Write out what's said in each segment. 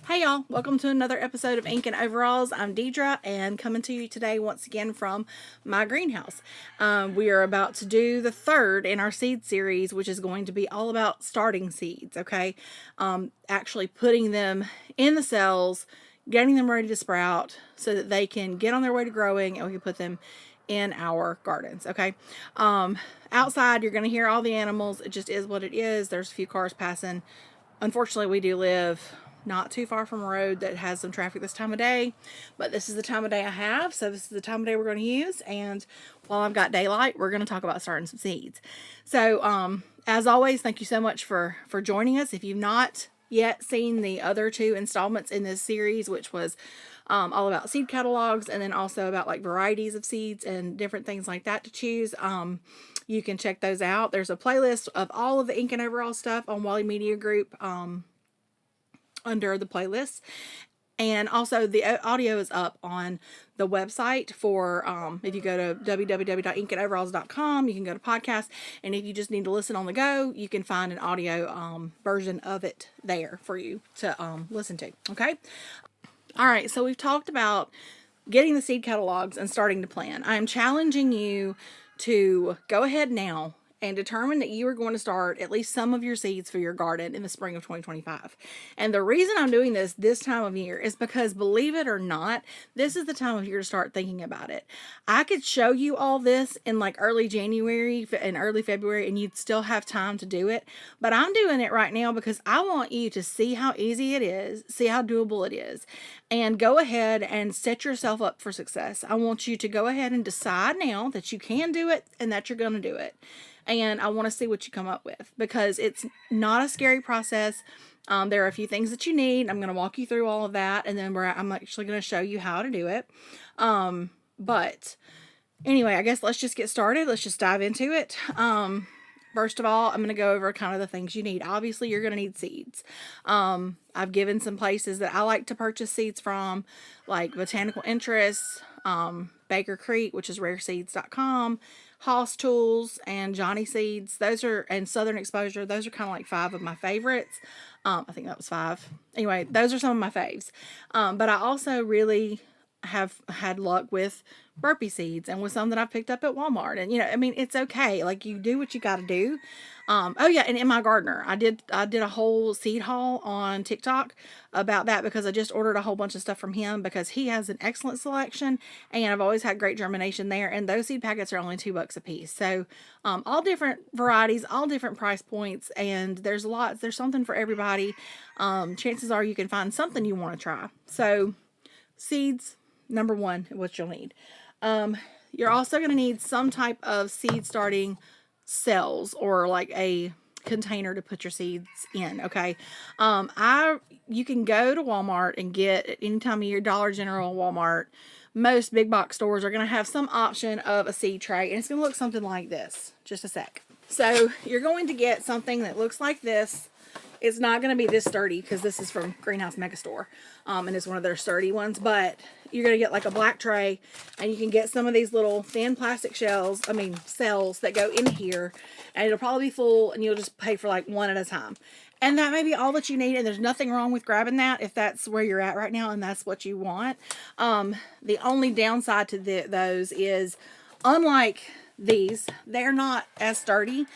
Hey y'all, welcome to another episode of Ink and Overalls. I'm Dedra and coming to you today once again from my greenhouse. We are about to do the third in our seed series, which is going to be all about starting seeds, okay? Actually putting them in the cells, getting them ready to sprout so that they can get on their way to growing and we can put them in our gardens, okay? Outside, you're going to hear all the animals. It just is what it is. There's a few cars passing. Unfortunately, we do live not too far from a road that has some traffic this time of day, but this is the time of day I have, so this is the time of day we're going to use. And while I've got daylight, we're going to talk about starting some seeds. So as always, thank you so much for joining us. If you've not yet seen the other two installments in this series, which was all about seed catalogs and then also about like varieties of seeds and different things like that to choose, you can check those out. There's a playlist of all of the Ink and Overall stuff on Wally Media Group under the playlist. And also the audio is up on the website for, if you go to www.inkandoveralls.com, you can go to podcast. And if you just need to listen on the go, you can find an audio version of it there for you to listen to. Okay. All right. So we've talked about getting the seed catalogs and starting to plan. I am challenging you to go ahead now and determine that you are going to start at least some of your seeds for your garden in the spring of 2025. And the reason I'm doing this time of year is because, believe it or not, this is the time of year to start thinking about it. I could show you all this in like early January and early February and you'd still have time to do it. But I'm doing it right now because I want you to see how easy it is, see how doable it is, and go ahead and set yourself up for success. I want you to go ahead and decide now that you can do it and that you're going to do it. And I want to see what you come up with because it's not a scary process. There are a few things that you need. I'm going to walk you through all of that. And then I'm actually going to show you how to do it. But anyway, I guess let's just get started. Let's just dive into it. First of all, I'm going to go over kind of the things you need. Obviously, you're going to need seeds. I've given some places that I like to purchase seeds from, like Botanical Interests, Baker Creek, which is rareseeds.com, Hoss Tools, and Johnny Seeds. Those are, and Southern Exposure. Those are kind of like 5 of my favorites. I think that was 5. Anyway, those are some of my faves. But I also really have had luck with burpee seeds and with some that I've picked up at Walmart. And, I mean, it's okay. Like, you do what you got to do. Oh yeah, and in my gardener, I did a whole seed haul on TikTok about that because I just ordered a whole bunch of stuff from him because he has an excellent selection and I've always had great germination there. And those seed packets are only $2 a piece. So, all different varieties, all different price points, and there's something for everybody. Chances are you can find something you want to try. So, seeds, number one, what you'll need. You're also going to need some type of seed starting cells or like a container to put your seeds in. Okay. You can go to Walmart and get at any time of year, Dollar General, Walmart, most big box stores are going to have some option of a seed tray, and it's going to look something like this. Just a sec. So you're going to get something that looks like this. It's not going to be this sturdy because this is from Greenhouse Megastore, and it's one of their sturdy ones, but you're going to get like a black tray, and you can get some of these little thin plastic cells that go in here, and it'll probably be full, and you'll just pay for like one at a time. And that may be all that you need, and there's nothing wrong with grabbing that if that's where you're at right now and that's what you want. The only downside to those is, unlike these, they're not as sturdy.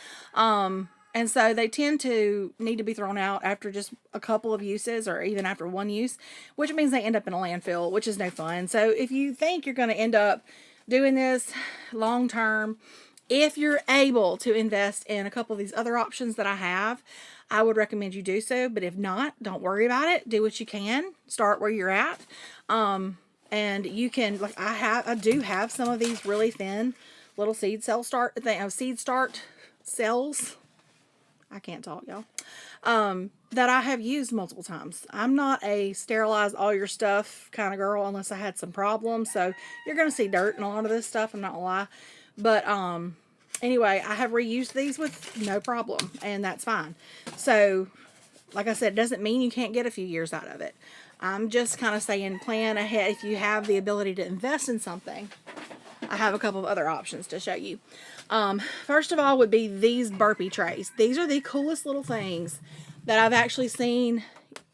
And so they tend to need to be thrown out after just a couple of uses or even after one use, which means they end up in a landfill, which is no fun. So if you think you're going to end up doing this long term, if you're able to invest in a couple of these other options that I have, I would recommend you do so. But if not, don't worry about it. Do what you can. Start where you're at. And you can, like I do have some of these really thin little seed start cells. I can't talk, y'all. That I have used multiple times. I'm not a sterilize all your stuff kind of girl unless I had some problems. So you're going to see dirt and a lot of this stuff. I'm not gonna lie. But anyway, I have reused these with no problem, and that's fine. So, like I said, it doesn't mean you can't get a few years out of it. I'm just kind of saying plan ahead. If you have the ability to invest in something, I have a couple of other options to show you. First of all would be these burpee trays. These are the coolest little things that I've actually seen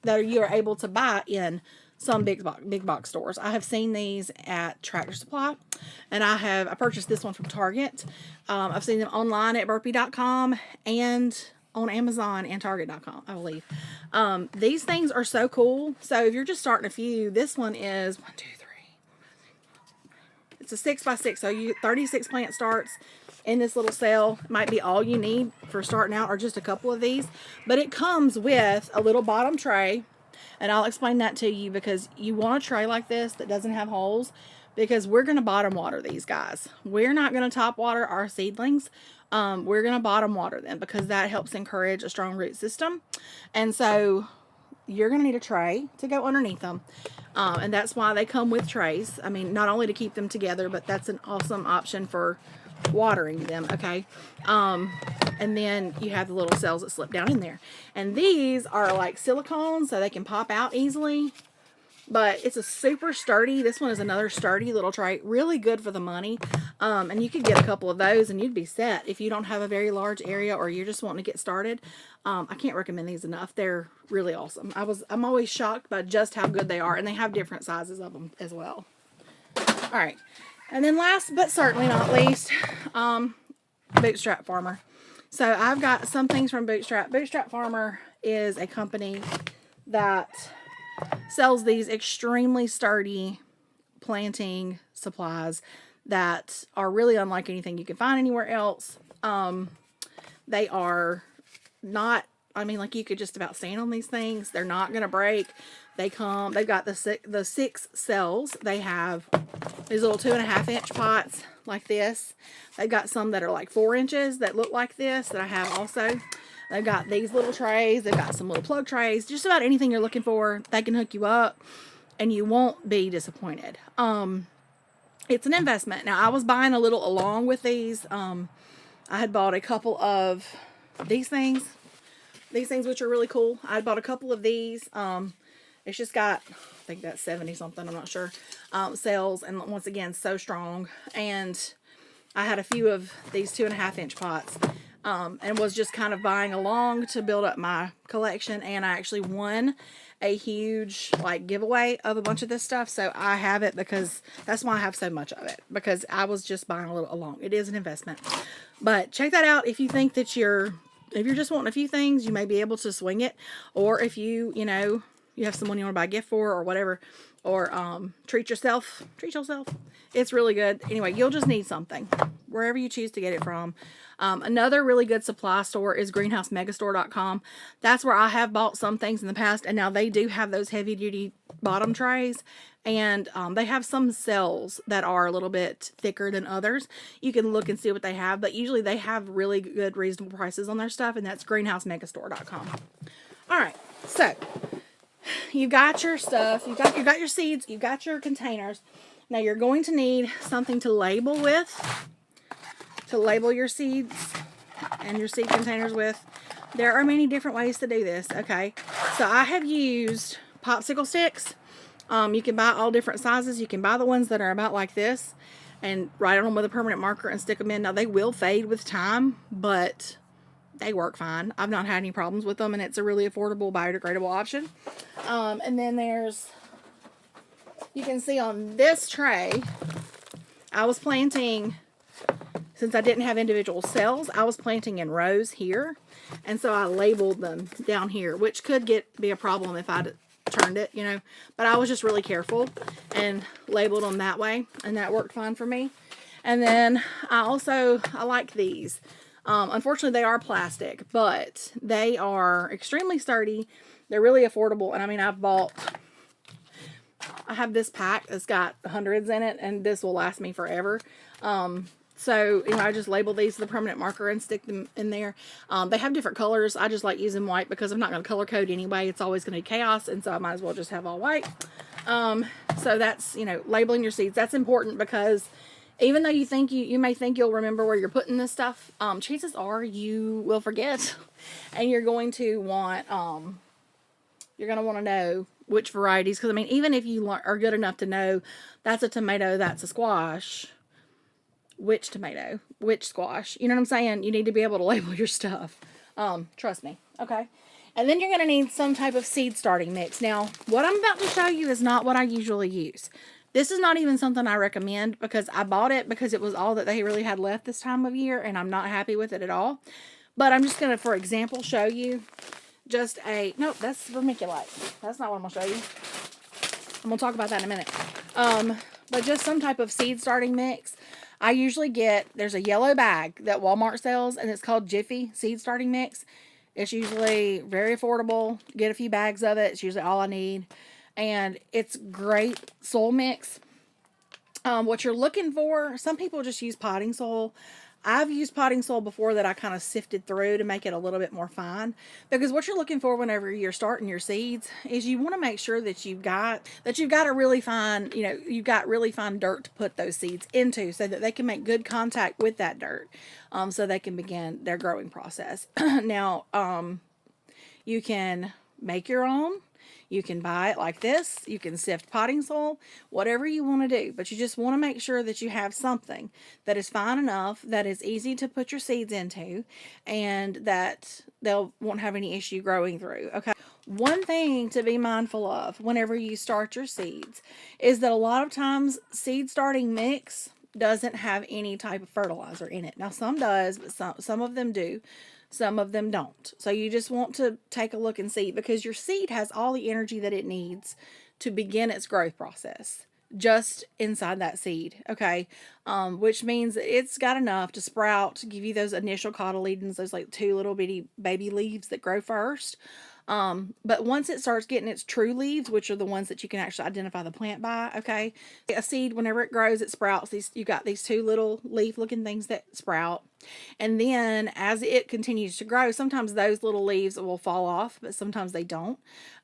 that you are able to buy in some big box stores. I have seen these at Tractor Supply, and I purchased this one from Target. I've seen them online at burpee.com and on Amazon and Target.com, I believe. These things are so cool. So if you're just starting a few, this one is 1, 2, 3. It's a 6x6, so you 36 plant starts in this little cell. Might be all you need for starting out, or just a couple of these. But it comes with a little bottom tray. And I'll explain that to you, because you want a tray like this that doesn't have holes, because we're going to bottom water these guys. We're not going to top water our seedlings. We're going to bottom water them, because that helps encourage a strong root system. And so you're going to need a tray to go underneath them. And that's why they come with trays. I mean, not only to keep them together, but that's an awesome option for watering them. Okay. And then you have the little cells that slip down in there. And these are like silicone, so they can pop out easily. But it's a super sturdy. This one is another sturdy little tray. Really good for the money. And you could get a couple of those and you'd be set if you don't have a very large area, or you're just wanting to get started. I can't recommend these enough. They're really awesome. I'm always shocked by just how good they are. And they have different sizes of them as well. All right. And then last but certainly not least, Bootstrap Farmer. So I've got some things from Bootstrap. Bootstrap Farmer is a company that sells these extremely sturdy planting supplies that are really unlike anything you can find anywhere else. They are not, I mean, like, you could just about stand on these things. They're not going to break. They've got the 6 cells. They have these little 2.5-inch pots like this. They've got some that are like 4 inches that look like this that I have also. They've got these little trays. They've got some little plug trays. Just about anything you're looking for, they can hook you up, and you won't be disappointed. It's an investment. Now, I was buying a little along with these. I had bought a couple of these things. These things, which are really cool. I had bought a couple of these. It's just got, I think that's 70 something, I'm not sure, cells, and once again, so strong. And I had a few of these 2.5-inch pots, and was just kind of buying along to build up my collection. And I actually won a huge like giveaway of a bunch of this stuff, so I have it, because that's why I have so much of it, because I was just buying a little along. It is an investment, but check that out if you think that if you're just wanting a few things, you may be able to swing it. Or if you have someone you want to buy a gift for, or whatever, or treat yourself. It's really good. Anyway, you'll just need something wherever you choose to get it from. Another really good supply store is greenhousemegastore.com. That's where I have bought some things in the past, and now they do have those heavy duty bottom trays, and they have some cells that are a little bit thicker than others. You can look and see what they have, but usually they have really good, reasonable prices on their stuff, and that's greenhousemegastore.com. All right, so you've got your stuff, you've got your seeds, you've got your containers. Now you're going to need something to label with, to label your seeds and your seed containers with. There are many different ways to do this, okay? So I have used popsicle sticks. You can buy all different sizes. You can buy the ones that are about like this and write on them with a permanent marker and stick them in. Now, they will fade with time, but they work fine. I've not had any problems with them, and it's a really affordable, biodegradable option. And then you can see on this tray, I was planting, since I didn't have individual cells, I was planting in rows here. And so I labeled them down here, which could be a problem if I turned it, But I was just really careful and labeled them that way, and that worked fine for me. And then I like these. Unfortunately, they are plastic, but they are extremely sturdy. They're really affordable. And I mean, I have this pack that's got hundreds in it, and this will last me forever. So, I just label these with a permanent marker and stick them in there. They have different colors. I just like using white because I'm not going to color code anyway. It's always going to be chaos, and so I might as well just have all white. So that's, labeling your seeds. That's important, because even though you may think you'll remember where you're putting this stuff, chances are you will forget, and you're going to want to know which varieties. Because, I mean, even if you are good enough to know that's a tomato, that's a squash, which tomato, which squash. You know what I'm saying? You need to be able to label your stuff. Trust me. Okay. And then you're going to need some type of seed starting mix. Now, what I'm about to show you is not what I usually use. This is not even something I recommend because I bought it because it was all that they really had left this time of year, and I'm not happy with it at all. But I'm just going to, for example, show you just a, nope, that's vermiculite. That's not what I'm going to show you. I'm going to talk about that in a minute. But just some type of seed starting mix. I usually get, there's a yellow bag that Walmart sells, and it's called Jiffy Seed Starting Mix. It's usually very affordable. Get a few bags of it. It's usually all I need. And it's great soil mix. What you're looking for, some people just use potting soil. I've used potting soil before that I kind of sifted through to make it a little bit more fine. Because what you're looking for whenever you're starting your seeds is you want to make sure that you've got a really fine, you've got really fine dirt to put those seeds into so that they can make good contact with that dirt, so they can begin their growing process. Now, you can make your own. You can buy it like this. You can sift potting soil, whatever you want to do. But you just want to make sure that you have something that is fine enough, that is easy to put your seeds into, and that they'll won't have any issue growing through. Okay. One thing to be mindful of whenever you start your seeds is that a lot of times seed starting mix doesn't have any type of fertilizer in it. Now some does, but some of them do. Some of them don't. So you just want to take a look and see, because your seed has all the energy that it needs to begin its growth process just inside that seed. Okay. Which means it's got enough to sprout, to give you those initial cotyledons, those like 2 little bitty baby leaves that grow first. But once it starts getting its true leaves, which are the ones that you can actually identify the plant by, okay, a seed, whenever it grows, it sprouts. You got these 2 little leaf looking things that sprout. And then as it continues to grow, sometimes those little leaves will fall off, but sometimes they don't.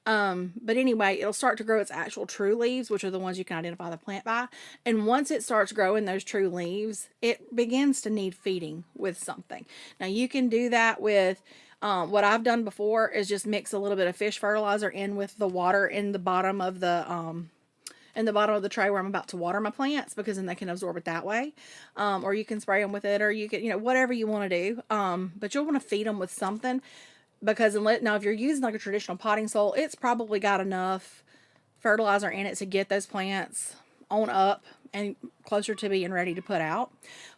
But anyway, it'll start to grow its actual true leaves, which are the ones you can identify the plant by. And once it starts growing those true leaves, it begins to need feeding with something. Now you can do that with, what I've done before is just mix a little bit of fish fertilizer in with the water in the bottom of the tray where I'm about to water my plants, because then they can absorb it that way. Or you can spray them with it, or you can, whatever you want to do. But you'll want to feed them with something, because now if you're using like a traditional potting soil, it's probably got enough fertilizer in it to get those plants on up and closer to being ready to put out.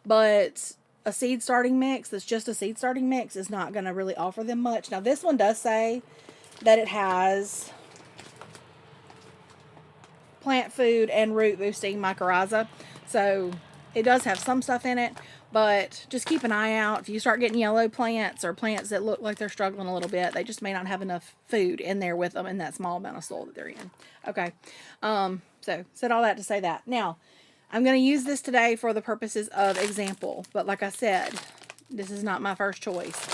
But a seed starting mix that's just a seed starting mix is not going to really offer them much. Now this one does say that it has plant food and root boosting mycorrhiza, so it does have some stuff in it. But just keep an eye out. If you start getting yellow plants or plants that look like they're struggling a little bit, they just may not have enough food in there with them in that small amount of soil that they're in. Okay. So said all that to say that. Now, I'm going to use this today for the purposes of example. But like I said, this is not my first choice.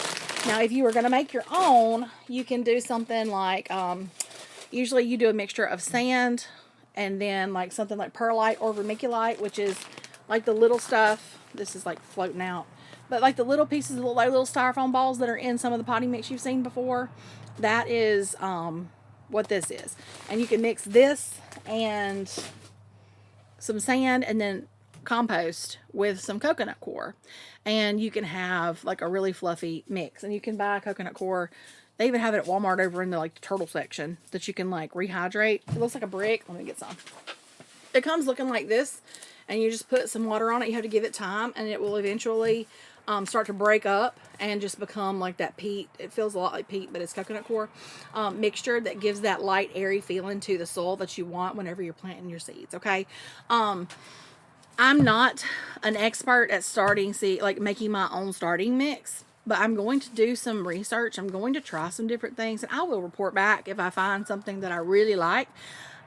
Now, if you were going to make your own, you can do something like, usually you do a mixture of sand and then like something like perlite or vermiculite, which is like the little stuff. This is like floating out. But like the little pieces, like little styrofoam balls that are in some of the potting mix you've seen before, that is what this is. And you can mix this and some sand and then compost with some coconut coir, and you can have like a really fluffy mix. And you can buy coconut coir. They even have it at Walmart over in the like the turtle section that you can like rehydrate. It looks like a brick. Let me get some. It comes looking like this, and you just put some water on it. You have to give it time, and it will eventually start to break up and just become like that peat. It feels a lot like peat, but it's coconut coir mixture that gives that light, airy feeling to the soil that you want whenever you're planting your seeds. Okay. I'm not an expert at making my own starting mix, but I'm going to do some research. I'm going to try some different things, and I will report back if I find something that I really like.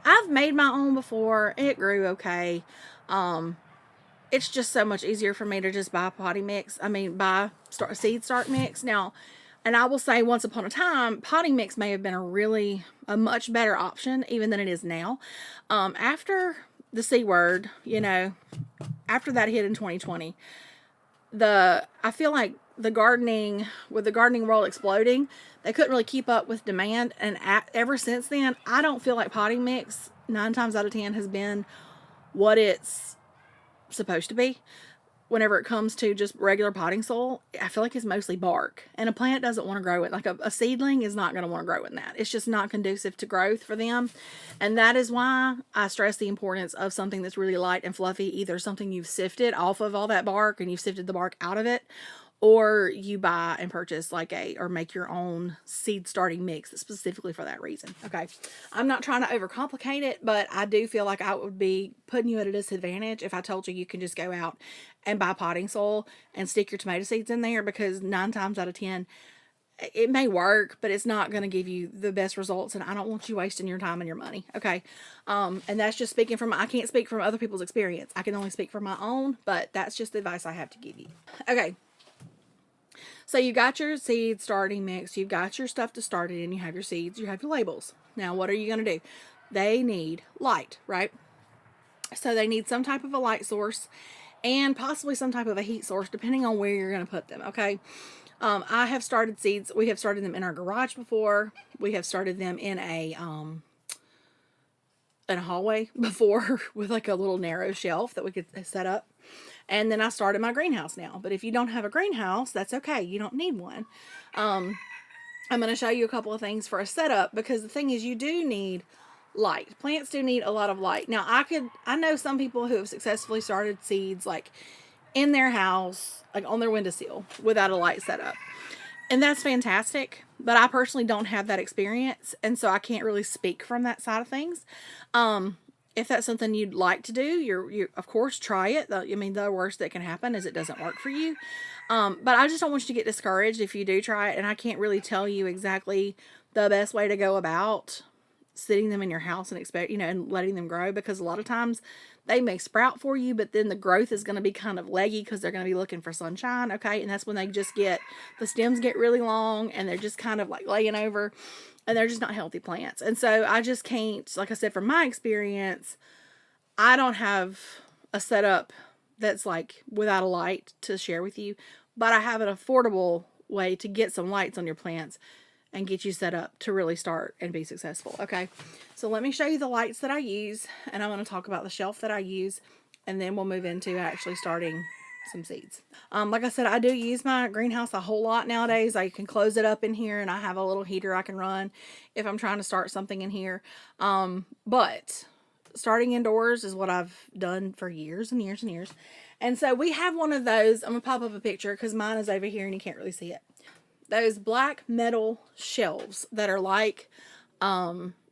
I've made my own before. It grew okay. It's just so much easier for me to just buy seed start mix. Now, and I will say, once upon a time, potting mix may have been a much better option even than it is now. After the C word, after that hit in 2020, I feel like with the gardening world exploding, they couldn't really keep up with demand. And ever since then, I don't feel like potting mix 9 times out of 10 has been what it's supposed to be. whenever it comes to just regular potting soil, I feel like it's mostly bark. And a plant doesn't want to grow it. Like a seedling is not going to want to grow in that. It's just not conducive to growth for them. And that is why I stress the importance of something that's really light and fluffy. Either something you've sifted off of all that bark and you've sifted the bark out of it, or you buy and purchase or make your own seed starting mix specifically for that reason. Okay. I'm not trying to overcomplicate it, but I do feel like I would be putting you at a disadvantage if I told you you can just go out and buy potting soil and stick your tomato seeds in there, because 9 times out of 10, it may work, but it's not going to give you the best results. And I don't want you wasting your time and your money. Okay. And that's just speaking from, I can't speak from other people's experience. I can only speak from my own, but that's just the advice I have to give you. Okay. So you got your seed starting mix, you've got your stuff to start it in, you have your seeds, you have your labels. Now, what are you going to do? They need light, right? So they need some type of a light source and possibly some type of a heat source, depending on where you're going to put them, okay? I have started seeds. We have started them in our garage before. We have started them in a hallway before with like a little narrow shelf that we could set up. And then I started my greenhouse now. But if you don't have a greenhouse, that's okay. You don't need one. I'm going to show you a couple of things for a setup, because the thing is, you do need light. Plants do need a lot of light. Now, I know some people who have successfully started seeds like in their house, like on their windowsill without a light setup. And that's fantastic, but I personally don't have that experience, and so I can't really speak from that side of things. If that's something you'd like to do, you of course try it. I mean, the worst that can happen is it doesn't work for you. But I just don't want you to get discouraged if you do try it, and I can't really tell you exactly the best way to go about sitting them in your house and and letting them grow, because a lot of times they may sprout for you, but then the growth is going to be kind of leggy because they're going to be looking for sunshine. Okay. And that's when the stems get really long and they're just kind of like laying over, and they're just not healthy plants. And so I just can't, like I said, from my experience, I don't have a setup that's like without a light to share with you, but I have an affordable way to get some lights on your plants and get you set up to really start and be successful. Okay. So let me show you the lights that I use, and I'm going to talk about the shelf that I use, and then we'll move into actually starting some seeds. Like I said, I do use my greenhouse a whole lot nowadays. I can close it up in here, and I have a little heater I can run if I'm trying to start something in here. But starting indoors is what I've done for years and years and years. And so we have one of those. I'm going to pop up a picture because mine is over here and you can't really see it. Those black metal shelves that are like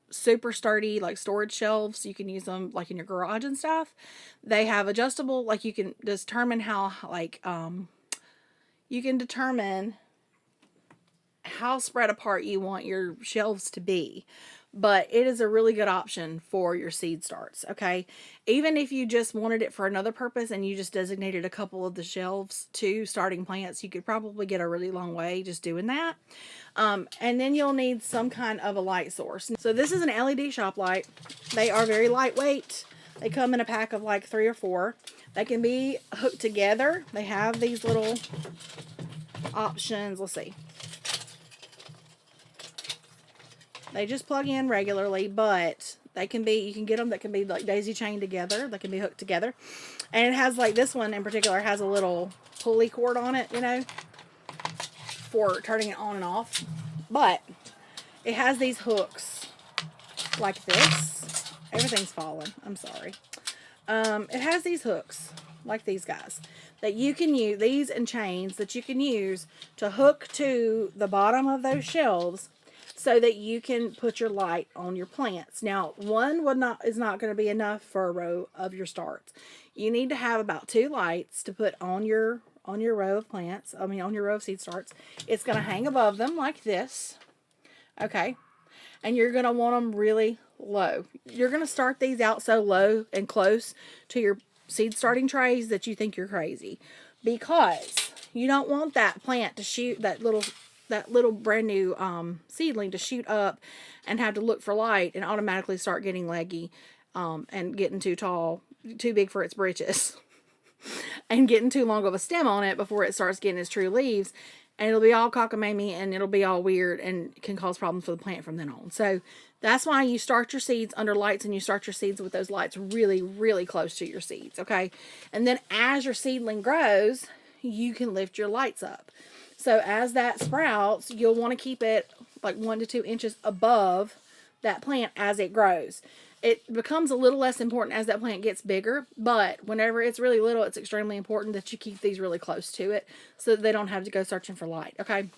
super sturdy, like storage shelves. You can use them like in your garage and stuff. They have adjustable, like you can determine how you can determine how spread apart you want your shelves to be. But it is a really good option for your seed starts, okay? Even if you just wanted it for another purpose and you just designated a couple of the shelves to starting plants, you could probably get a really long way just doing that. And then you'll need some kind of a light source. So this is an LED shop light. They are very lightweight. They come in a pack of like 3 or 4. They can be hooked together. They have these little options. Let's see. They just plug in regularly, but you can get them that can be like daisy chained together. They can be hooked together. And it has, like this one in particular, has a little pulley cord on it, for turning it on and off. But it has these hooks like this. Everything's falling. I'm sorry. It has these hooks like these guys that you can use, these and chains that you can use to hook to the bottom of those shelves, so that you can put your light on your plants. Now, one is not going to be enough for a row of your starts. You need to have about 2 lights to put on your row of plants. On your row of seed starts. It's going to hang above them like this. Okay. And you're going to want them really low. You're going to start these out so low and close to your seed starting trays that you think you're crazy, because you don't want that plant to shoot, that little brand new seedling to shoot up and have to look for light and automatically start getting leggy and getting too tall, too big for its britches, and getting too long of a stem on it before it starts getting its true leaves. and it'll be all cockamamie and it'll be all weird and can cause problems for the plant from then on. So that's why you start your seeds under lights, and you start your seeds with those lights really, really close to your seeds, okay? And then as your seedling grows, you can lift your lights up. So as that sprouts, you'll want to keep it like 1 to 2 inches above that plant as it grows. It becomes a little less important as that plant gets bigger, but whenever it's really little, it's extremely important that you keep these really close to it so that they don't have to go searching for light, okay?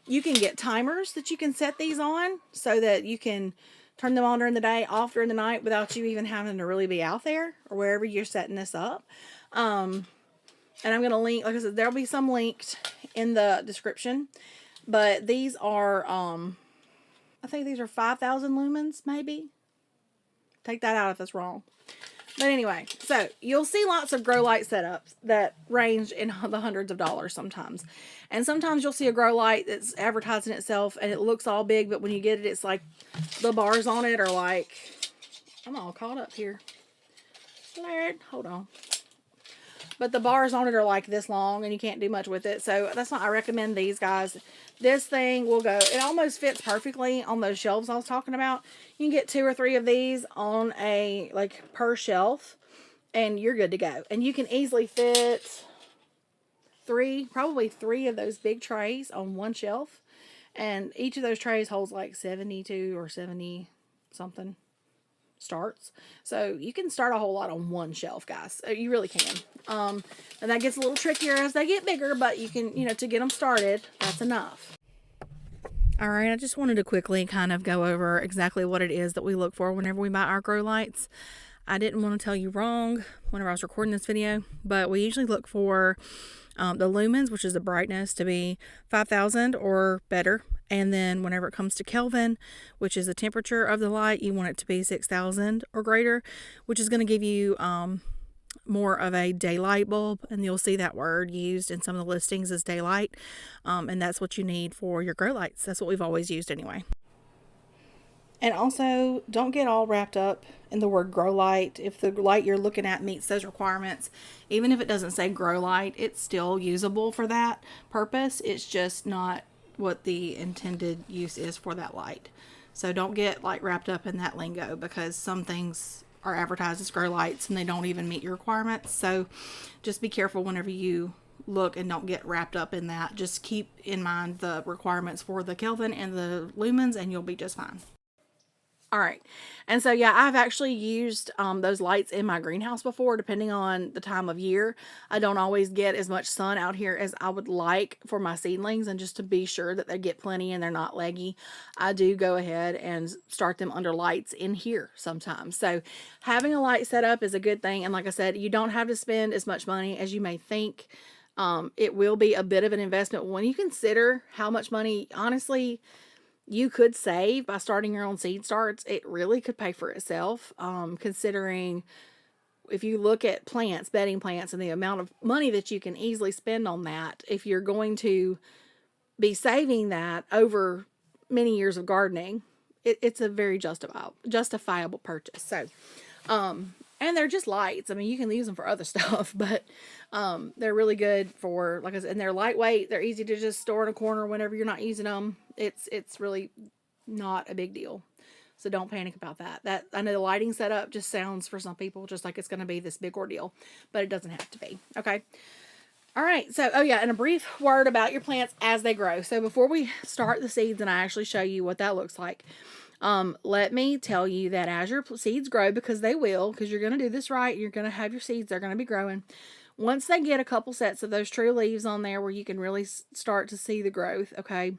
You can get timers that you can set these on so that you can turn them on during the day, off during the night, without you even having to really be out there or wherever you're setting this up. And I'm going to link, like I said, there'll be some linked in the description, but these are, I think these are 5,000 lumens, maybe. Take that out if it's wrong. But anyway, so you'll see lots of grow light setups that range in the hundreds of dollars sometimes. And sometimes you'll see a grow light that's advertising itself and it looks all big, but when you get it, it's like the bars on it are like, I'm all caught up here. Lord, hold on. But the bars on it are like this long and you can't do much with it. So that's why I recommend these, guys. This thing will go, it almost fits perfectly on those shelves I was talking about. You can get 2 or 3 of these on a, like, per shelf, and you're good to go. And you can easily fit probably three of those big trays on one shelf. And each of those trays holds like 72 or 70 something starts. So you can start a whole lot on one shelf, guys. You really can. And that gets a little trickier as they get bigger, but you can, to get them started, that's enough. All right, I just wanted to quickly kind of go over exactly what it is that we look for whenever we buy our grow lights. I didn't want to tell you wrong whenever I was recording this video, but we usually look for the lumens, which is the brightness, to be 5,000 or better. And then whenever it comes to Kelvin, which is the temperature of the light, you want it to be 6,000 or greater, which is going to give you more of a daylight bulb. And you'll see that word used in some of the listings as daylight. And that's what you need for your grow lights. That's what we've always used anyway. And also, don't get all wrapped up in the word grow light. If the light you're looking at meets those requirements, even if it doesn't say grow light, it's still usable for that purpose. It's just not what the intended use is for that light. So don't get like wrapped up in that lingo, because some things are advertised as grow lights and they don't even meet your requirements. So just be careful whenever you look and don't get wrapped up in that. Just keep in mind the requirements for the Kelvin and the lumens and you'll be just fine. All right. And so, yeah, I've actually used those lights in my greenhouse before, depending on the time of year. I don't always get as much sun out here as I would like for my seedlings, and just to be sure that they get plenty and they're not leggy, I do go ahead and start them under lights in here sometimes. So having a light set up is a good thing. And like I said, you don't have to spend as much money as you may think. It will be a bit of an investment when you consider how much money, honestly, you could save by starting your own seed starts. It really could pay for itself, considering if you look at plants, bedding plants, and the amount of money that you can easily spend on that, if you're going to be saving that over many years of gardening, it's a very justifiable purchase. So, and they're just lights. I mean, you can use them for other stuff, but they're really good for, like I said, and they're lightweight. They're easy to just store in a corner whenever you're not using them. It's really not a big deal. So don't panic about that. I know the lighting setup just sounds for some people just like it's going to be this big ordeal, but it doesn't have to be. Okay. All right. So, oh yeah, and a brief word about your plants as they grow. So before we start the seeds and I actually show you what that looks like, let me tell you that as your seeds grow, because they will, because you're going to do this right, you're going to have your seeds, they're going to be growing. Once they get a couple sets of those true leaves on there where you can really start to see the growth, okay,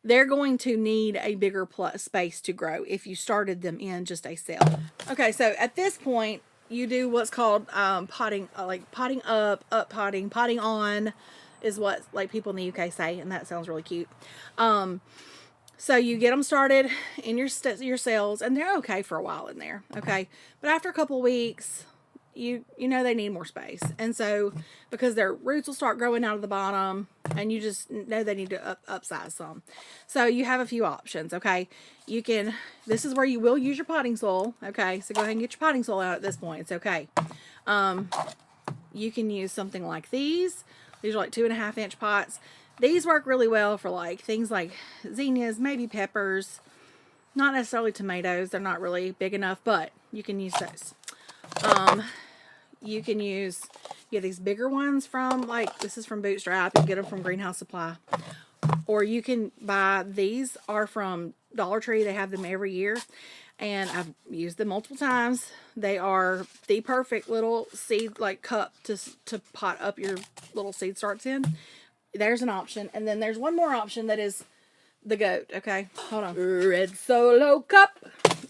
they're going to need a bigger space to grow if you started them in just a cell. Okay, so at this point, you do what's called potting, like potting up, potting on is what like people in the UK say, and that sounds really cute. So you get them started in your cells, and they're okay for a while in there, okay? But after a couple weeks, you know they need more space. And so, because their roots will start growing out of the bottom, and you just know they need to upsize some. So you have a few options, okay? This is where you will use your potting soil, okay? So go ahead and get your potting soil out at this point. It's okay. You can use something like these, These are like 2.5-inch pots. These work really well for like things like zinnias, maybe peppers, not necessarily tomatoes. They're not really big enough, but you can use those. You can use, these bigger ones from, like, this is from Bootstrap. You get them from Greenhouse Supply. Or you can buy, these are from Dollar Tree. They have them every year. And I've used them multiple times. They are the perfect little seed, like, cup to pot up your little seed starts in. There's an option. And then there's one more option that is the goat. Okay, hold on. Red Solo cup.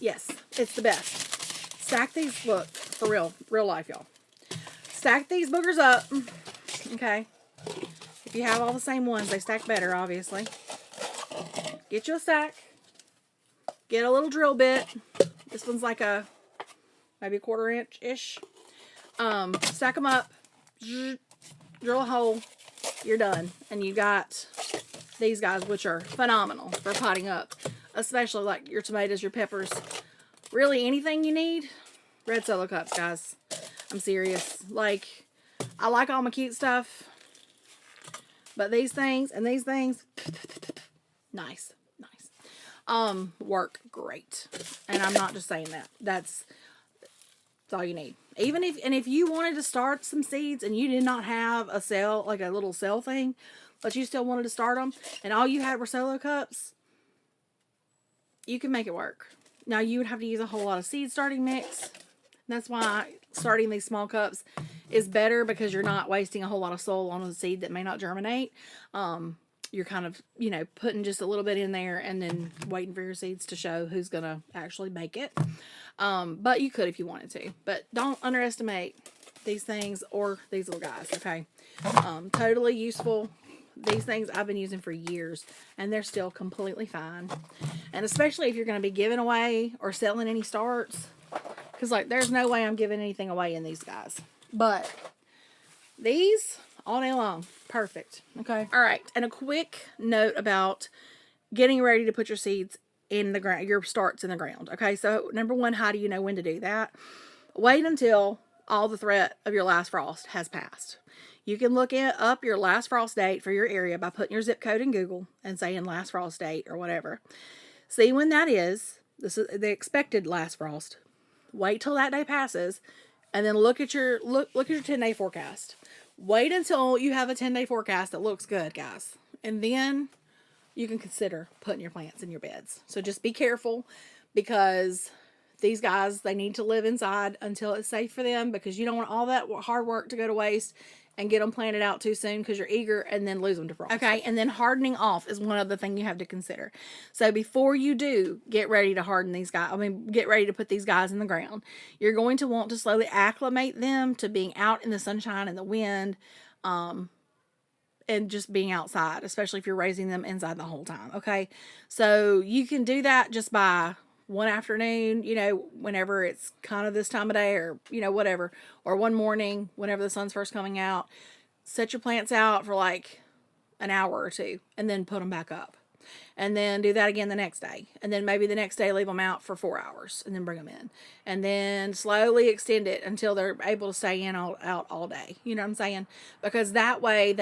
Yes, it's the best. Stack these, look, for real life, y'all. Stack these boogers up. Okay. If you have all the same ones, they stack better, obviously. Get you a stack. Get a little drill bit. This one's like maybe 1/4 inch-ish. Stack them up. Drill a hole. You're done. And you got these guys, which are phenomenal for potting up. Especially like your tomatoes, your peppers. Really anything you need. Red Solo cups, guys. I'm serious. Like, I like all my cute stuff. But these things and these things, nice. Work great. And I'm not just saying that. That's all you need. Even if you wanted to start some seeds and you did not have a cell, like a little cell thing, but you still wanted to start them, and all you had were Solo cups, you can make it work. Now, you would have to use a whole lot of seed starting mix. That's why starting these small cups is better, because you're not wasting a whole lot of soil on a seed that may not germinate. You're kind of, putting just a little bit in there and then waiting for your seeds to show who's going to actually make it. But you could if you wanted to. But don't underestimate these things or these little guys, okay? Totally useful. These things I've been using for years, and they're still completely fine. And especially if you're going to be giving away or selling any starts. Because, like, there's no way I'm giving anything away in these guys. But these, all day long, perfect. Okay. All right. And a quick note about getting ready to put your seeds in the ground, your starts in the ground. Okay. So, number one, how do you know when to do that? Wait until all the threat of your last frost has passed. You can look up your last frost date for your area by putting your zip code in Google and saying last frost date or whatever. See when that is. This is the expected last frost. Wait till that day passes, and then look at your 10-day forecast. Wait until you have a 10-day forecast that looks good, guys. And then you can consider putting your plants in your beds. So just be careful, because these guys, they need to live inside until it's safe for them, because you don't want all that hard work to go to waste and get them planted out too soon because you're eager, and then lose them to frost. Okay, and then hardening off is one other thing you have to consider. So before you do get ready to harden these guys, get ready to put these guys in the ground, you're going to want to slowly acclimate them to being out in the sunshine and the wind, and just being outside, especially if you're raising them inside the whole time. Okay, so you can do that just by one afternoon, whenever it's kind of this time of day, or, whatever, or one morning, whenever the sun's first coming out. Set your plants out for like an hour or two, and then put them back up. And then do that again the next day. And then maybe the next day leave them out for 4 hours, and then bring them in. And then slowly extend it until they're able to stay out all day. You know what I'm saying? Because that way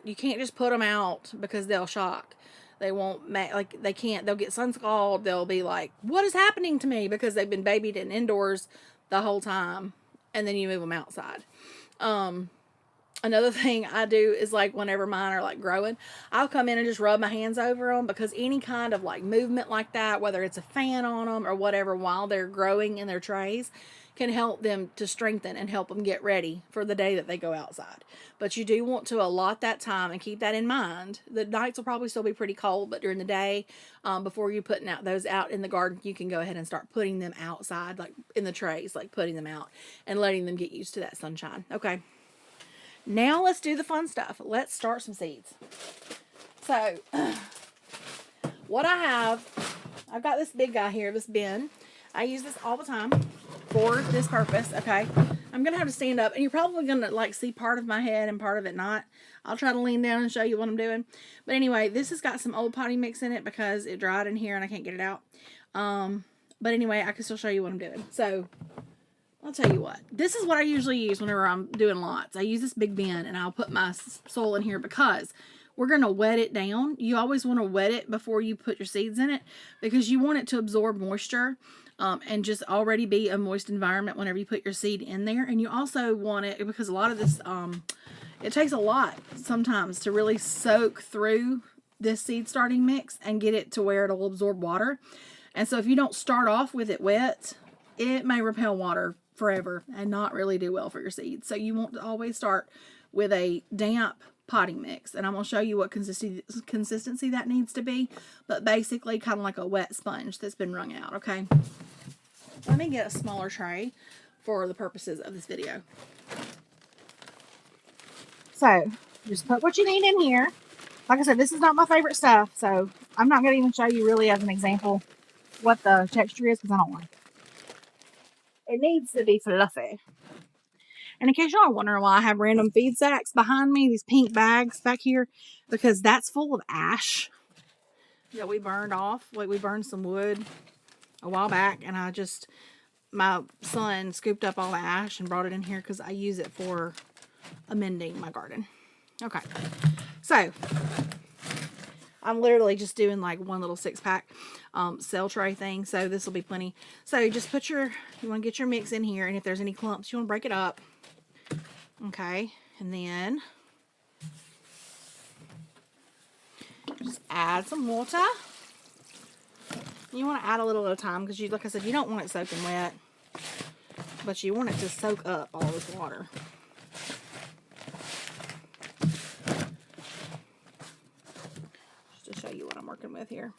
you can't just put them out, because they'll shock. They won't they'll get sun scald. They'll be like, what is happening to me? Because they've been babied in indoors the whole time. And then you move them outside. Another thing I do is, like, whenever mine are like growing, I'll come in and just rub my hands over them, because any kind of like movement like that, whether it's a fan on them or whatever, while they're growing in their trays, can help them to strengthen and help them get ready for the day that they go outside. But you do want to allot that time and keep that in mind. The nights will probably still be pretty cold, but during the day, before you're putting those out in the garden, you can go ahead and start putting them outside, like in the trays, like putting them out and letting them get used to that sunshine. Okay. Now let's do the fun stuff. Let's start some seeds. So, what I've got this big guy here, this bin. I use this all the time for this purpose, okay? I'm going to have to stand up, and you're probably going to, like, see part of my head and part of it not. I'll try to lean down and show you what I'm doing. But anyway, this has got some old potting mix in it because it dried in here and I can't get it out. But anyway, I can still show you what I'm doing. So, I'll tell you what. This is what I usually use whenever I'm doing lots. I use this big bin, and I'll put my soil in here because we're going to wet it down. You always want to wet it before you put your seeds in it because you want it to absorb moisture and just already be a moist environment whenever you put your seed in there. And you also want it, because a lot of this, it takes a lot sometimes to really soak through this seed starting mix and get it to where it'll absorb water. And so if you don't start off with it wet, it may repel water forever and not really do well for your seeds. So you want to always start with a damp potting mix, and I'm going to show you what consistency that needs to be, but basically kind of like a wet sponge that's been wrung out. Okay, let me get a smaller tray for the purposes of this video. So just put what you need in here. Like I said, this is not my favorite stuff, so I'm not going to even show you really as an example what the texture is because I don't want it. It needs to be fluffy. And in case y'all are wondering why I have random feed sacks behind me, these pink bags back here, because that's full of ash that we burned off. Like, we burned some wood a while back, and my son scooped up all the ash and brought it in here because I use it for amending my garden. Okay, so I'm literally just doing like one little 6-pack cell tray thing, so this will be plenty. So you just you want to get your mix in here, and if there's any clumps, you want to break it up. Okay, and then just add some water. You want to add a little at a time because, like I said, you don't want it soaking wet, but you want it to soak up all this water. Just to show you what I'm working with here.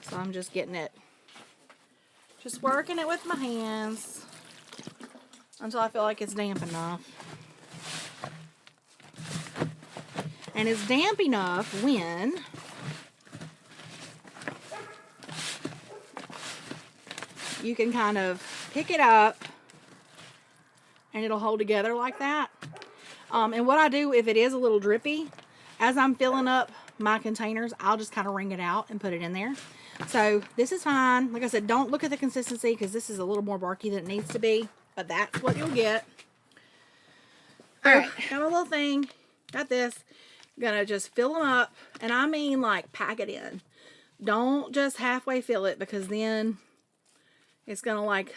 So I'm just getting it, just working it with my hands until I feel like it's damp enough. And it's damp enough when you can kind of pick it up and it'll hold together like that. And what I do, if it is a little drippy, as I'm filling up my containers, I'll just kind of wring it out and put it in there. So this is fine. Like I said, don't look at the consistency because this is a little more barky than it needs to be, but that's what you'll get. All right, got a little thing, got this. Gonna just fill them up, and I mean like pack it in. Don't just halfway fill it because then it's gonna like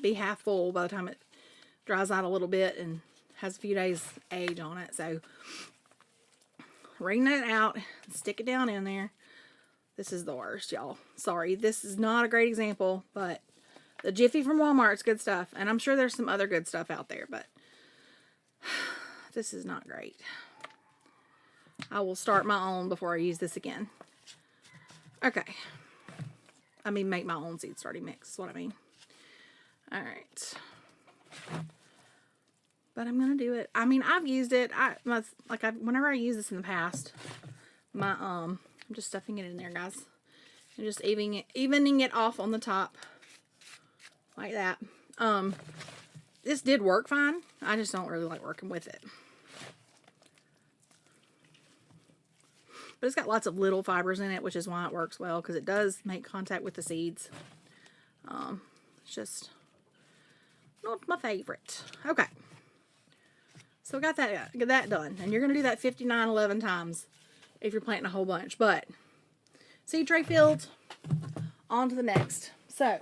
be half full by the time it dries out a little bit and has a few days age on it. So wring that out and stick it down in there. This is the worst, y'all. Sorry, this is not a great example, but the Jiffy from Walmart's good stuff, and I'm sure there's some other good stuff out there, but this is not great. I will start my own before I use this again. Okay. I mean, make my own seed starting mix is what I mean. All right. But I'm going to do it. I mean, I've used it. Whenever I use this in the past, I'm just stuffing it in there, guys. And just evening it off on the top. Like that. This did work fine. I just don't really like working with it. But it's got lots of little fibers in it, which is why it works well, because it does make contact with the seeds. It's just not my favorite. Okay. So got that done. And you're going to do that 11 times if you're planting a whole bunch. But seed tray filled, on to the next. So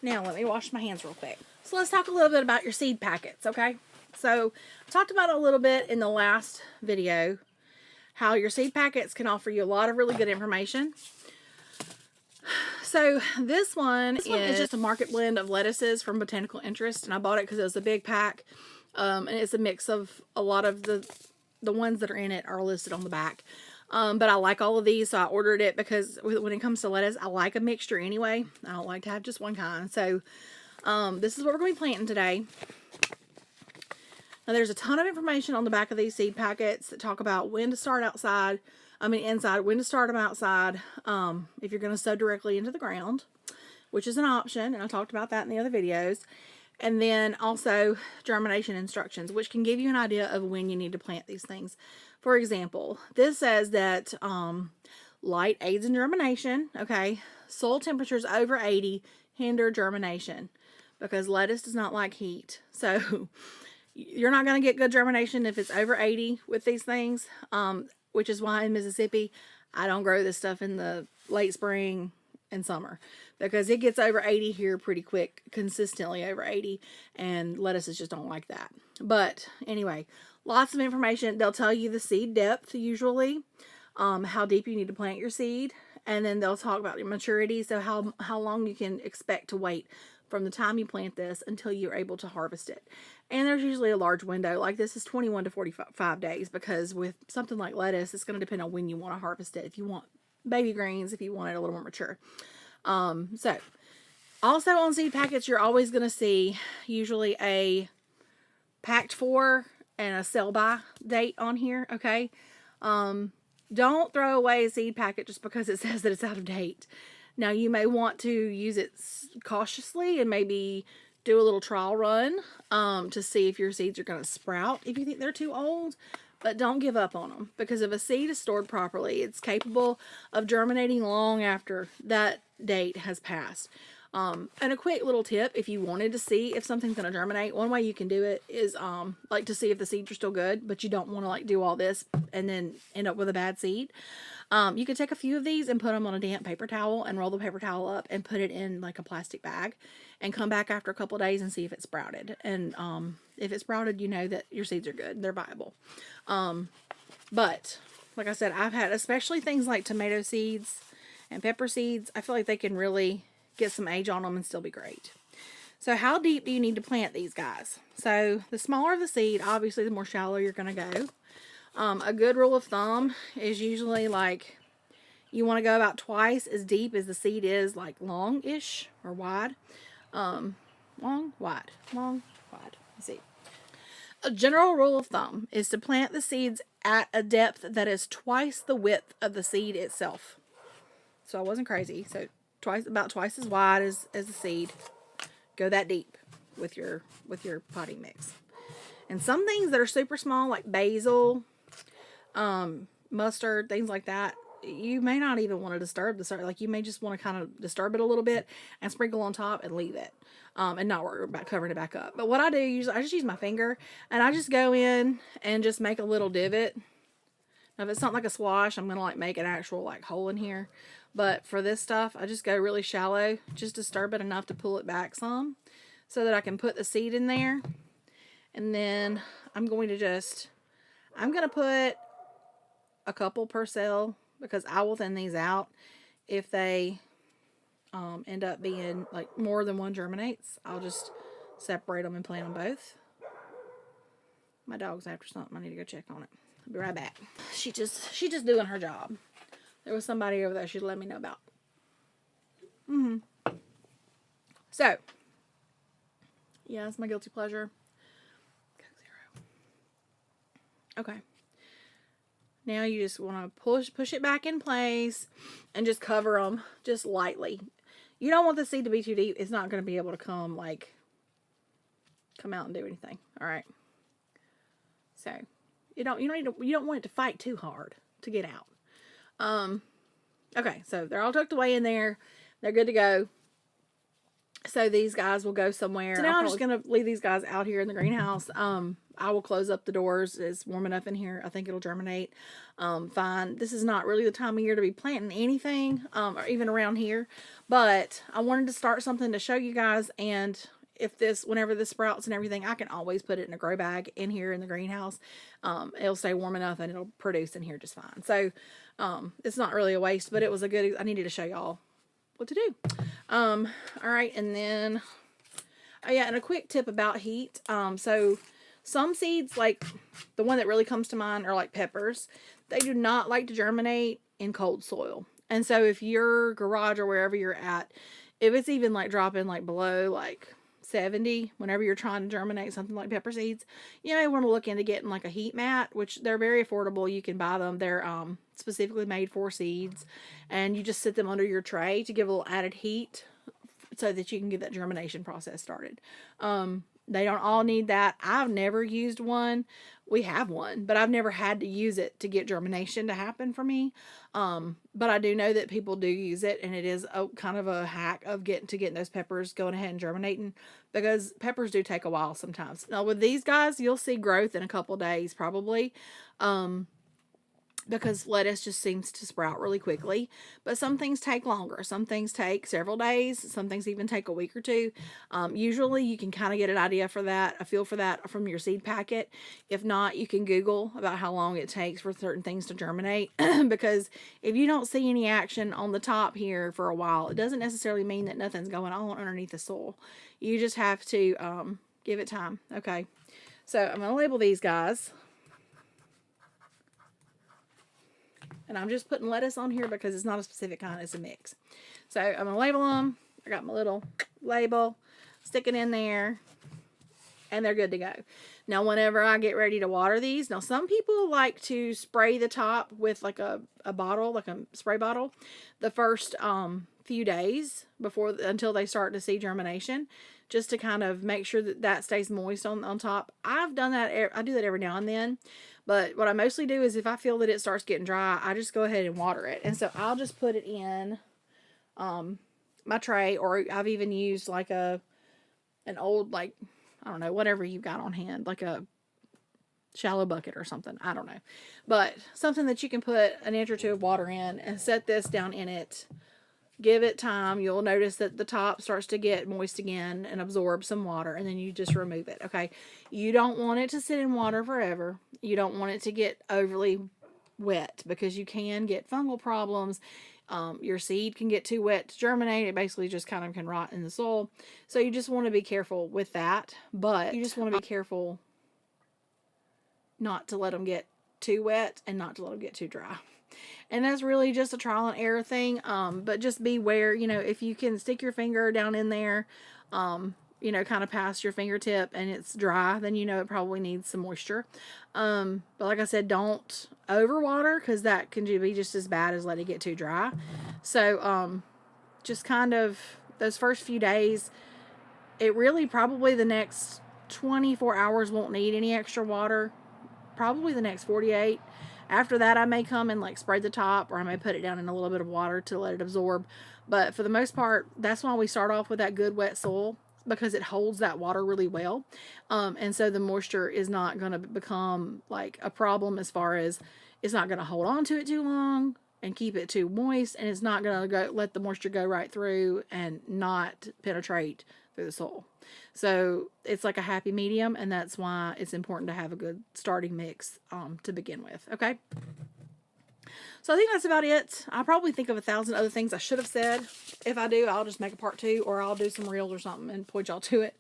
now let me wash my hands real quick. So let's talk a little bit about your seed packets, okay? So I talked about it a little bit in the last video, how your seed packets can offer you a lot of really good information. So this one is just a market blend of lettuces from Botanical Interest, and I bought it because it was a big pack, and it's a mix of a lot of the ones that are in it are listed on the back. But I like all of these, so I ordered it because when it comes to lettuce, I like a mixture anyway. I don't like to have just one kind. So this is what we're going to be planting today. Now, there's a ton of information on the back of these seed packets that talk about when to start inside, when to start them outside, if you're going to sow directly into the ground, which is an option, and I talked about that in the other videos. And then also germination instructions, which can give you an idea of when you need to plant these things. For example, this says that light aids in germination, okay? Soil temperatures over 80 hinder germination. because lettuce does not like heat. So you're not going to get good germination if it's over 80 with these things, which is why in Mississippi, I don't grow this stuff in the late spring and summer, because it gets over 80 here pretty quick, consistently over 80, and lettuces just don't like that. But anyway, lots of information. They'll tell you the seed depth usually, how deep you need to plant your seed, and then they'll talk about your maturity, so how long you can expect to wait from the time you plant this until you're able to harvest it. And there's usually a large window. Like this is 21 to 45 days, because with something like lettuce, it's going to depend on when you want to harvest it. If you want baby greens, if you want it a little more mature. So also on seed packets, you're always going to see usually a packed for and a sell by date on here. Okay. Don't throw away a seed packet just because it says that it's out of date. Now, you may want to use it cautiously and maybe do a little trial run to see if your seeds are going to sprout if you think they're too old. But don't give up on them, because if a seed is stored properly, it's capable of germinating long after that date has passed. And a quick little tip, if you wanted to see if something's going to germinate, one way you can do it is like to see if the seeds are still good, but you don't want to like do all this and then end up with a bad seed. You could take a few of these and put them on a damp paper towel and roll the paper towel up and put it in like a plastic bag and come back after a couple of days and see if it's sprouted. And if it's sprouted, you know that your seeds are good. They're viable. But like I said, I've had, especially things like tomato seeds and pepper seeds, I feel like they can really get some age on them and still be great. So how deep do you need to plant these guys? So the smaller the seed, obviously the more shallow you're going to go. A good rule of thumb is usually like you want to go about twice as deep as the seed is like long-ish or wide. Long, wide. Let's see. A general rule of thumb is to plant the seeds at a depth that is twice the width of the seed itself. So I wasn't crazy. So about twice as wide as the seed. Go that deep with your potting mix. And some things that are super small, like basil, mustard, things like that, you may not even want to disturb the soil. Like you may just want to kind of disturb it a little bit and sprinkle on top and leave it, and not worry about covering it back up. But what I do usually, I just use my finger and I just go in and just make a little divot. Now, if it's something like a squash, I'm gonna like make an actual like hole in here. But for this stuff, I just go really shallow, just disturb it enough to pull it back some, so that I can put the seed in there. And then I'm going to put a couple per cell, because I will thin these out if they end up being like more than one germinates. I'll just separate them and plant them both. My dog's after something. I need to go check on it. I'll be right back. She's just doing her job. There was somebody over there she'd let me know about. So, yeah, it's my guilty pleasure. Okay. Now you just want to push it back in place and just cover them just lightly. You don't want the seed to be too deep. It's not going to be able to come out and do anything. All right. So you don't want it to fight too hard to get out. Okay, so they're all tucked away in there. They're good to go. So these guys will go somewhere. So now I'm just going to leave these guys out here in the greenhouse. I will close up the doors. It's warm enough in here. I think it'll germinate fine. This is not really the time of year to be planting anything, or even around here. But I wanted to start something to show you guys. And whenever this sprouts and everything, I can always put it in a grow bag in here in the greenhouse. It'll stay warm enough and it'll produce in here just fine. So it's not really a waste, but it was I needed to show y'all what to do. All right, and then, and a quick tip about heat. So some seeds, like the one that really comes to mind, are like peppers. They do not like to germinate in cold soil. And so if your garage or wherever you're at, if it's even like dropping like below like 70, whenever you're trying to germinate something like pepper seeds, you may want to look into getting like a heat mat, which they're very affordable. You can buy them. They're specifically made for seeds, and you just sit them under your tray to give a little added heat so that you can get that germination process started. They don't all need that. I've never used one. We have one, but I've never had to use it to get germination to happen for me. But I do know that people do use it, and it is a kind of a hack of getting those peppers going ahead and germinating, because peppers do take a while sometimes. Now with these guys, you'll see growth in a couple days probably. Because lettuce just seems to sprout really quickly. But some things take longer. Some things take several days. Some things even take a week or two. Usually you can kind of get an idea for that, a feel for that from your seed packet. If not, you can Google about how long it takes for certain things to germinate. Because if you don't see any action on the top here for a while, it doesn't necessarily mean that nothing's going on underneath the soil. You just have to give it time. Okay, so I'm going to label these guys. And I'm just putting lettuce on here because it's not a specific kind, it's a mix. So I'm going to label them. I got my little label, stick it in there, and they're good to go. Now, whenever I get ready to water these, now some people like to spray the top with like a bottle, like a spray bottle, the first few days until they start to see germination, just to kind of make sure that stays moist on top. I've done that. I do that every now and then. But what I mostly do is if I feel that it starts getting dry, I just go ahead and water it. And so I'll just put it in my tray, or I've even used like an old, like, I don't know, whatever you've got on hand, like a shallow bucket or something. I don't know. But something that you can put an inch or two of water in and set this down in it. Give it time. You'll notice that the top starts to get moist again and absorb some water, and then you just remove it. Okay, you don't want it to sit in water forever. You don't want it to get overly wet, because you can get fungal problems. Your seed can get too wet to germinate. It basically just kind of can rot in the soil. So you just want to be careful with that. But you just want to be careful not to let them get too wet and not to let them get too dry. And that's really just a trial and error thing. But just beware, if you can stick your finger down in there, kind of past your fingertip, and it's dry, then it probably needs some moisture. But like I said, don't overwater, because that can be just as bad as letting it get too dry. So just kind of those first few days, it really probably the next 24 hours won't need any extra water. Probably the next 48. After that, I may come and like spray the top, or I may put it down in a little bit of water to let it absorb. But for the most part, that's why we start off with that good wet soil, because it holds that water really well. And so the moisture is not going to become like a problem, as far as it's not going to hold on to it too long and keep it too moist, and it's not going to let the moisture go right through and not penetrate through the soil. So it's like a happy medium, and that's why it's important to have a good starting mix to begin with. Okay. So I think that's about it. I'll probably think of 1,000 other things I should have said. If I do, I'll just make a part 2, or I'll do some reels or something and point y'all to it.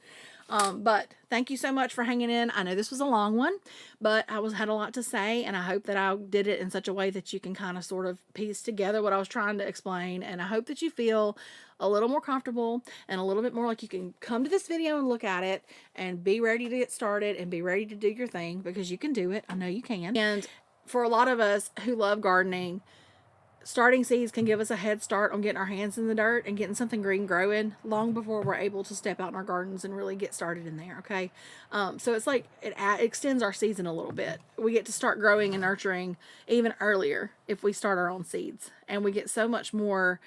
But thank you so much for hanging in. I know this was a long one, but I had a lot to say, and I hope that I did it in such a way that you can kind of sort of piece together what I was trying to explain. And I hope that you feel a little more comfortable and a little bit more like you can come to this video and look at it and be ready to get started and be ready to do your thing, because you can do it. I know you can. And for a lot of us who love gardening, starting seeds can give us a head start on getting our hands in the dirt and getting something green growing long before we're able to step out in our gardens and really get started in there. Okay. So it's like it extends our season a little bit. We get to start growing and nurturing even earlier if we start our own seeds, and we get so much more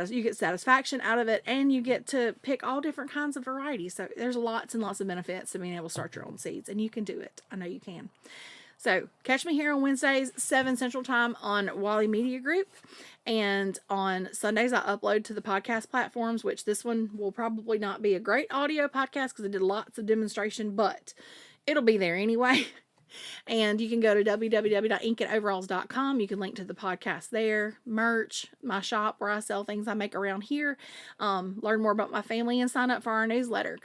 you get satisfaction out of it, and you get to pick all different kinds of varieties. So there's lots and lots of benefits to being able to start your own seeds, and you can do it. I know you can. So catch me here on Wednesdays, 7 Central Time on Wally Media Group. And on Sundays, I upload to the podcast platforms, which this one will probably not be a great audio podcast because I did lots of demonstration, but it'll be there anyway. And you can go to www.inkandoveralls.com. You can link to the podcast there, merch, my shop where I sell things I make around here, learn more about my family, and sign up for our newsletter.